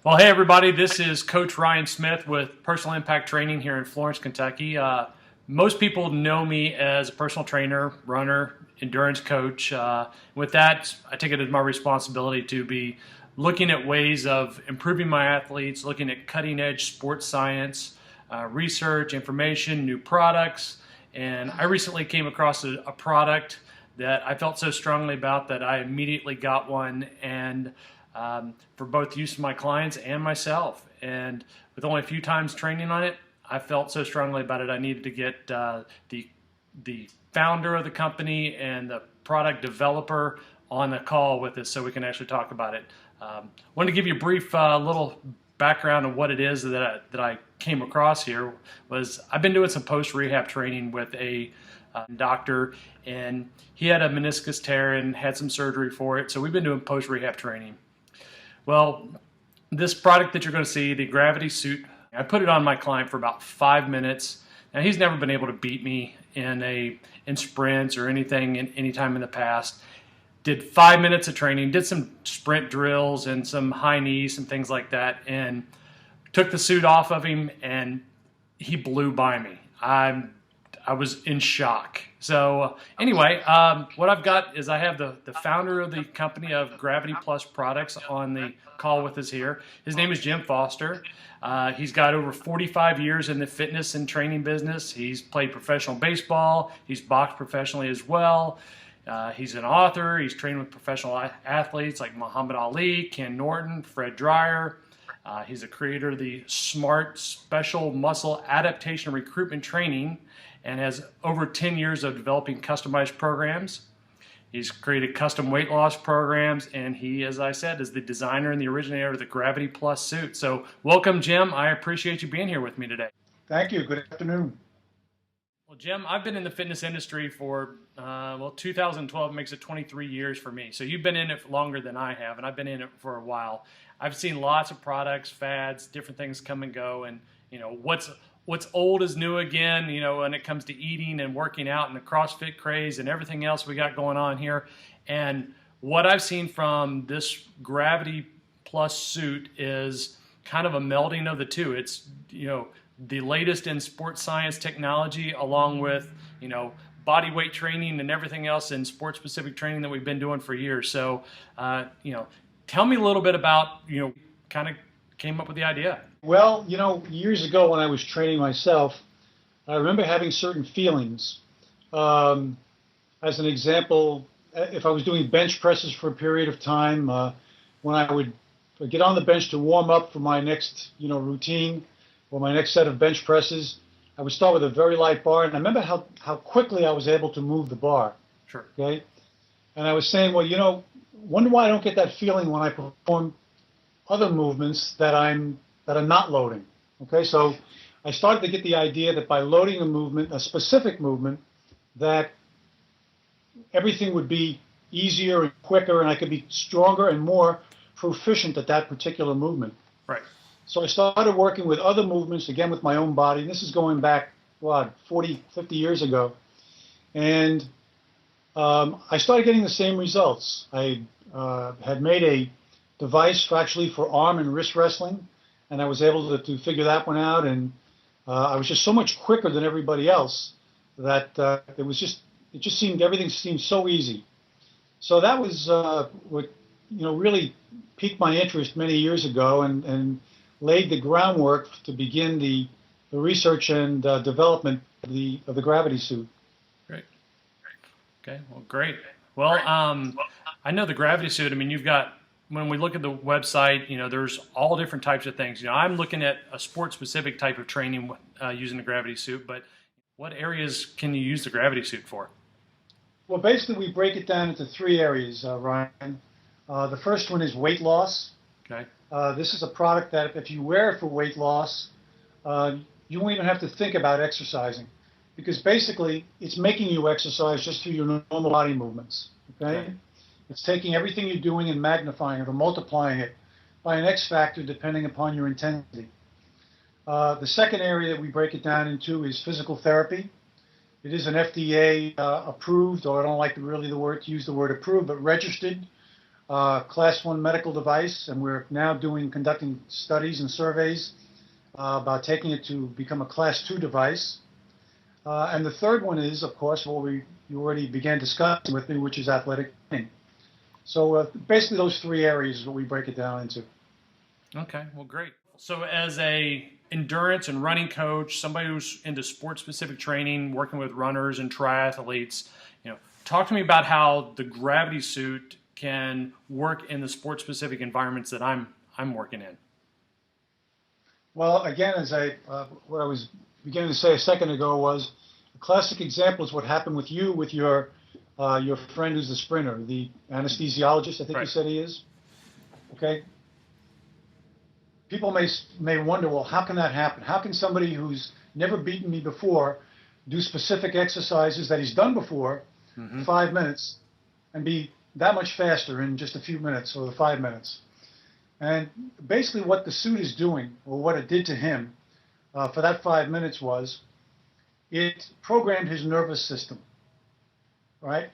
Well, hey, everybody, this is Coach Ryan Smith with Personal Impact Training here in Florence, Kentucky. Most people know me as a personal trainer, runner, endurance coach. With that, I take it as my responsibility to be looking at ways of improving my athletes, looking at cutting edge sports science, research, information, new products. And I recently came across a product that I felt so strongly about that I immediately got one and for both use of my clients and myself. And with only a few times training on it, I felt so strongly about it. I needed to get the founder of the company and the product developer on the call with us so we can actually talk about it. Wanted to give you a brief little background of what it is that I came across here. Was I've been doing some post rehab training with a doctor, and he had a meniscus tear and had some surgery for it. So we've been doing post rehab training. Well, this product that you're going to see, the Gravity Suit, I put it on my client for about 5 minutes. Now, he's never been able to beat me in sprints or anything any time in the past. Did 5 minutes of training, did some sprint drills and some high knees and things like that, and took the suit off of him, and he blew by me. I was in shock. So anyway, what I've got is I have the founder of the company of Gravity Plus Products on the call with us here. His name is Jim Foster. He's got over 45 years in the fitness and training business. He's played professional baseball. He's boxed professionally as well. He's an author. He's trained with professional athletes like Muhammad Ali, Ken Norton, Fred Dryer. He's a creator of the SMART Special Muscle Adaptation Recruitment Training and has over 10 years of developing customized programs. He's created custom weight loss programs, and he, as I said, is the designer and the originator of the Gravity Plus suit. So welcome, Jim. I appreciate you being here with me today. Thank you. Good afternoon. Well, Jim, I've been in the fitness industry for, 2012 makes it 23 years for me. So you've been in it longer than I have, and I've been in it for a while. I've seen lots of products, fads, different things come and go, and what's old is new again, when it comes to eating and working out and the CrossFit craze and everything else we got going on here. And what I've seen from this Gravity Plus suit is kind of a melding of the two. It's, the latest in sports science technology along with, body weight training and everything else in sports specific training that we've been doing for years. So, tell me a little bit about, kind of came up with the idea. Well, years ago when I was training myself, I remember having certain feelings. As an example, if I was doing bench presses for a period of time, when I would get on the bench to warm up for my next, routine or my next set of bench presses, I would start with a very light bar. And I remember how quickly I was able to move the bar. Sure. Okay. And I was saying, well, wonder why I don't get that feeling when I perform other movements that I'm not loading. Okay, so I started to get the idea that by loading a movement, a specific movement, that everything would be easier and quicker, and I could be stronger and more proficient at that particular movement. Right. So I started working with other movements, again with my own body. This is going back, 40, 50 years ago. And I started getting the same results. I had made a device for arm and wrist wrestling, and I was able to figure that one out. And I was just so much quicker than everybody else that everything seemed so easy. So that was what really piqued my interest many years ago, and laid the groundwork to begin the research and development of the Gravity suit. Great. Okay. Well, great. Well, I know the Gravity suit. I mean, you've got, when we look at the website, there's all different types of things. I'm looking at a sport-specific type of training using the Gravity suit, but what areas can you use the Gravity suit for? Well, basically, we break it down into three areas, Ryan. The first one is weight loss. Okay. This is a product that if you wear it for weight loss, you won't even have to think about exercising, because basically it's making you exercise just through your normal body movements. Okay? It's taking everything you're doing and magnifying it or multiplying it by an X factor depending upon your intensity. The second area that we break it down into is physical therapy. It is an FDA approved, or I don't like to use the word approved, but registered Class 1 medical device, and we're now conducting studies and surveys about taking it to become a Class 2 device. And the third one is, of course, what you already began discussing with me, which is athletic training. So basically those three areas is what we break it down into. Okay, well, great. So as a endurance and running coach, somebody who's into sport-specific training, working with runners and triathletes, talk to me about how the gravity suit can work in the sport-specific environments that I'm working in. Well, again, what I was beginning to say a second ago was a classic example is what happened with you with your friend who's the sprinter, the anesthesiologist, I think Right. you said he is. Okay. People may wonder, well, how can that happen? How can somebody who's never beaten me before do specific exercises that he's done before, 5 minutes, and be that much faster in just a few minutes or the 5 minutes? And basically what the suit is doing, or what it did to him for that 5 minutes, was it programmed his nervous system, right,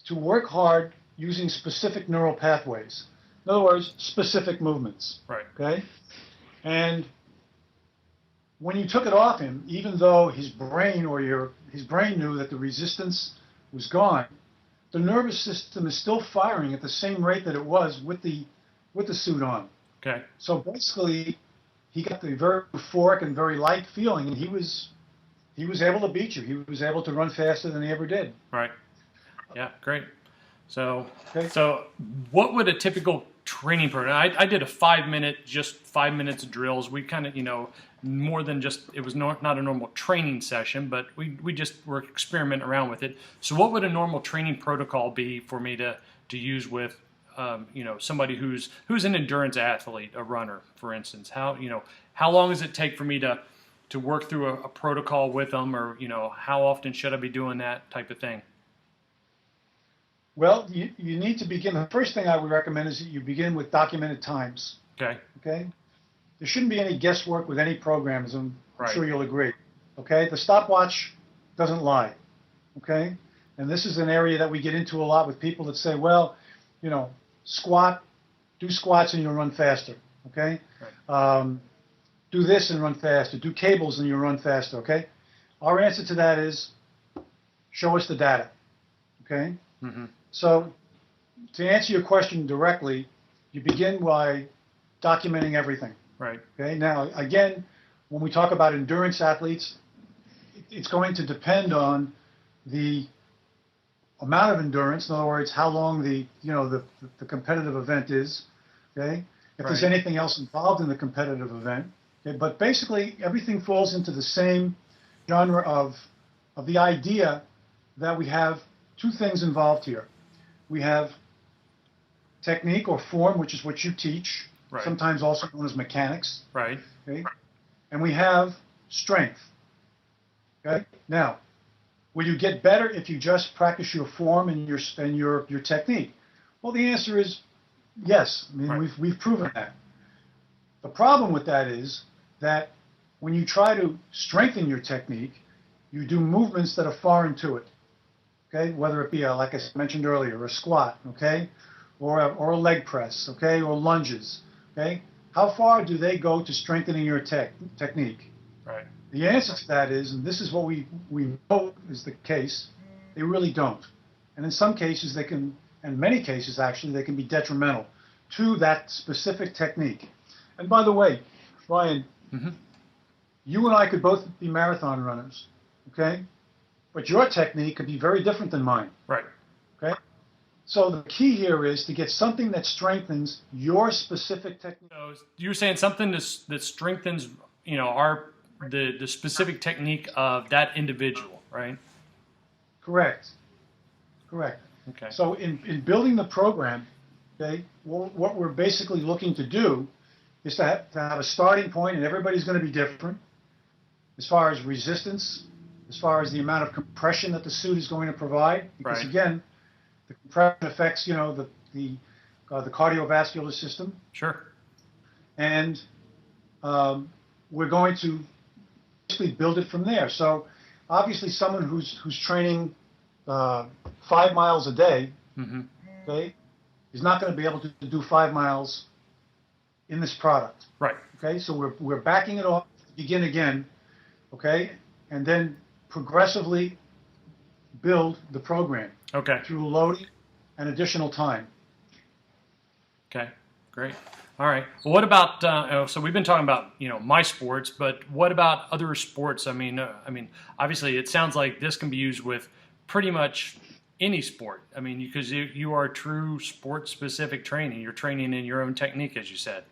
to work hard using specific neural pathways. In other words, specific movements. Right. Okay? And when you took it off him, even though his brain knew that the resistance was gone, the nervous system is still firing at the same rate that it was with the suit on. Okay. So basically, he got the very euphoric and very light feeling, and he was able to beat you. He was able to run faster than he ever did. Right. Yeah, great. So, Okay. so what would a typical training program? I did a 5 minute, just 5 minutes of drills. We kind of, more than just, it was not a normal training session, but we just were experimenting around with it. So what would a normal training protocol be for me to use with, somebody who's an endurance athlete, a runner, for instance? How long does it take for me to work through a protocol with them, or, how often should I be doing that type of thing? Well, you need to begin. The first thing I would recommend is that you begin with documented times. Okay. Okay? There shouldn't be any guesswork with any programs, I'm Right. sure you'll agree. Okay? The stopwatch doesn't lie. Okay? And this is an area that we get into a lot with people that say, well, do squats and you'll run faster. Okay? Right. Do this and run faster. Do cables and you'll run faster. Okay? Our answer to that is show us the data. Okay? Mm-hmm. So to answer your question directly, you begin by documenting everything. Right. Okay. Now, again, when we talk about endurance athletes, it's going to depend on the amount of endurance. In other words, how long the competitive event is. Okay. If there's Right. anything else involved in the competitive event. Okay. But basically, everything falls into the same genre of the idea that we have two things involved here. We have technique or form, which is what you teach, Right. sometimes also known as mechanics. Right. Okay? And we have strength. Okay? Now, will you get better if you just practice your form and your technique? Well, the answer is yes. I mean, Right. we've proven that. The problem with that is that when you try to strengthen your technique, you do movements that are foreign to it. Okay, whether it be like I mentioned earlier, a squat, okay, or a leg press, okay, or lunges, okay. How far do they go to strengthening your technique? Right. The answer to that is, and this is what we know is the case, they really don't. And in some cases they can, in many cases actually, they can be detrimental to that specific technique. And by the way, Ryan, Mm-hmm. you and I could both be marathon runners, okay? But your technique could be very different than mine. Right. Okay? So the key here is to get something that strengthens your specific technique. So you're saying something that strengthens, the specific technique of that individual, right? Correct. Correct. Okay. So in building the program, okay, what we're basically looking to do is to have a starting point, and everybody's going to be different as far as resistance, as far as the amount of compression that the suit is going to provide, because Right. again, the compression affects the cardiovascular system, Sure. and we're going to basically build it from there. So obviously, someone who's training 5 miles a day, Mm-hmm. okay, is not going to be able to do 5 miles in this product. Right. Okay, so we're backing it off, begin again, okay, and then progressively build the program Okay. through loading and additional time. Okay. Great. All right. Well, what about so we've been talking about my sports, but what about other sports? I mean, obviously, it sounds like this can be used with pretty much any sport. I mean, because you are true sport-specific training. You're training in your own technique, as you said.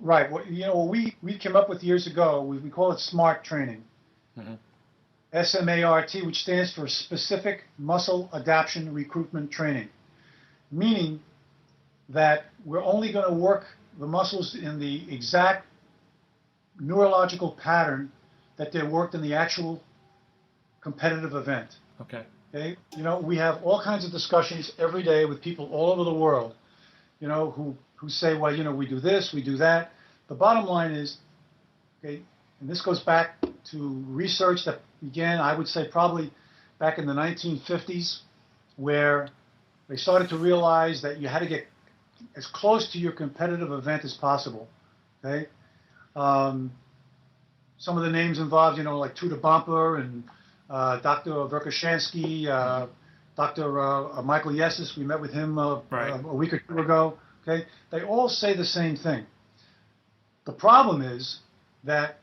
Right. Well, we came up with years ago. We call it SMART training. Mm-hmm. SMART, which stands for Specific Muscle Adaptation Recruitment Training, meaning that we're only going to work the muscles in the exact neurological pattern that they worked in the actual competitive event. Okay. Okay. We have all kinds of discussions every day with people all over the world, who say, well, we do this, we do that. The bottom line is, okay, and this goes back to research that began, I would say, probably back in the 1950s, where they started to realize that you had to get as close to your competitive event as possible. Okay, some of the names involved, like Tudor Bomper and Dr. Verkhoshansky, Dr. Michael Yessis. We met with him Right. a week or two ago. Okay, they all say the same thing. The problem is that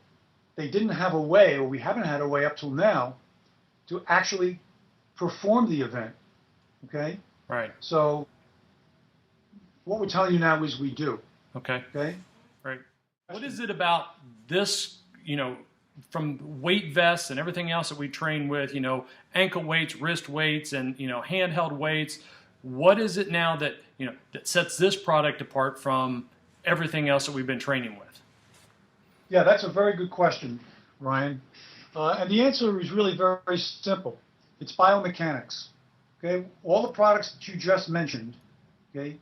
they didn't have a way, or we haven't had a way up till now, to actually perform the event. Okay. Right. So what we're telling you now is we do. Okay. Okay. Right. What is it about this, from weight vests and everything else that we train with, ankle weights, wrist weights, and, handheld weights? What is it now that, that sets this product apart from everything else that we've been training with? Yeah, that's a very good question, Ryan. And the answer is really very, very simple. It's biomechanics. Okay. All the products that you just mentioned, okay,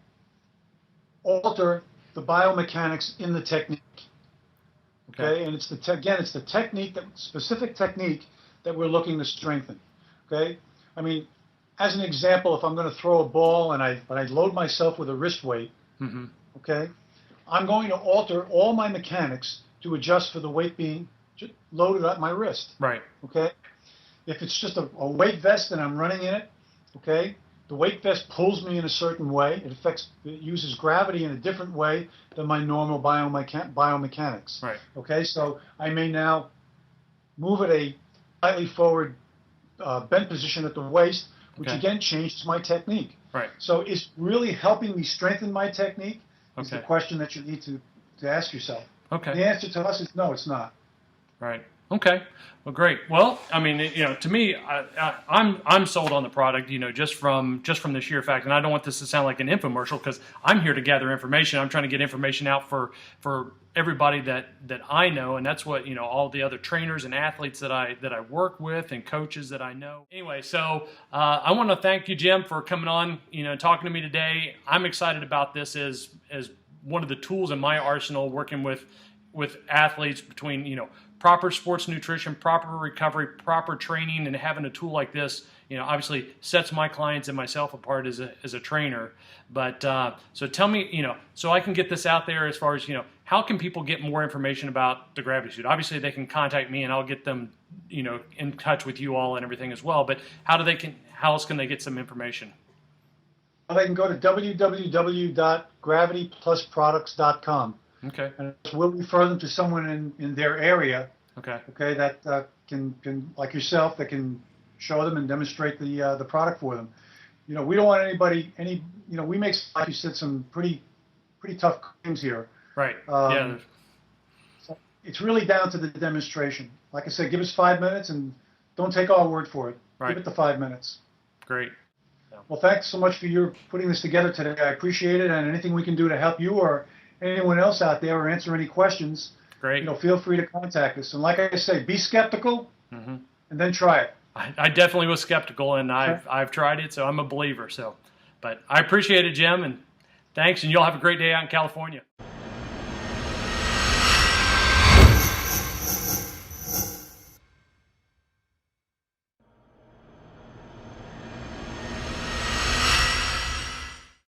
alter the biomechanics in the technique. Okay, and it's the technique, that specific technique that we're looking to strengthen. Okay, I mean, as an example, if I'm going to throw a ball and I load myself with a wrist weight, Mm-hmm. okay, I'm going to alter all my mechanics to adjust for the weight being loaded at my wrist. Right. Okay, if it's just a weight vest and I'm running in it, okay, the weight vest pulls me in a certain way. It uses gravity in a different way than my normal biomechanics. Right. Okay, so I may now move at a slightly forward bent position at the waist, which Okay. again changes my technique. Right. So is really helping me strengthen my technique is the Okay. question that you need to ask yourself. Okay. The answer to us is no, it's not. Right. Okay. Well, great. Well, I mean, to me, I'm sold on the product, just from the sheer fact, and I don't want this to sound like an infomercial, because I'm here to gather information. I'm trying to get information out for everybody that I know, and that's what all the other trainers and athletes that I work with and coaches that I know. Anyway, so I want to thank you, Jim, for coming on, talking to me today. I'm excited about this as one of the tools in my arsenal, working with athletes between proper sports nutrition, proper recovery, proper training, and having a tool like this, obviously sets my clients and myself apart as a trainer. But so tell me, so I can get this out there as far as, how can people get more information about the Gravity Suit? Obviously, they can contact me and I'll get them, in touch with you all and everything as well. But how else can they get some information? They can go to www.gravityplusproducts.com. Okay. And we'll refer them to someone in their area, Okay. okay, that can like yourself, that can show them and demonstrate the product for them. We don't want anybody we make, like you said, some pretty tough claims here. Right. So it's really down to the demonstration. Like I said, give us 5 minutes and don't take our word for it. Right. Give it the 5 minutes. Great. Well, thanks so much for your putting this together today. I appreciate it, and anything we can do to help you or anyone else out there or answer any questions, Great. feel free to contact us. And like I say, be skeptical, Mm-hmm. and then try it. I definitely was skeptical, and I've tried it, so I'm a believer. But I appreciate it, Jim, and thanks, and you'll have a great day out in California.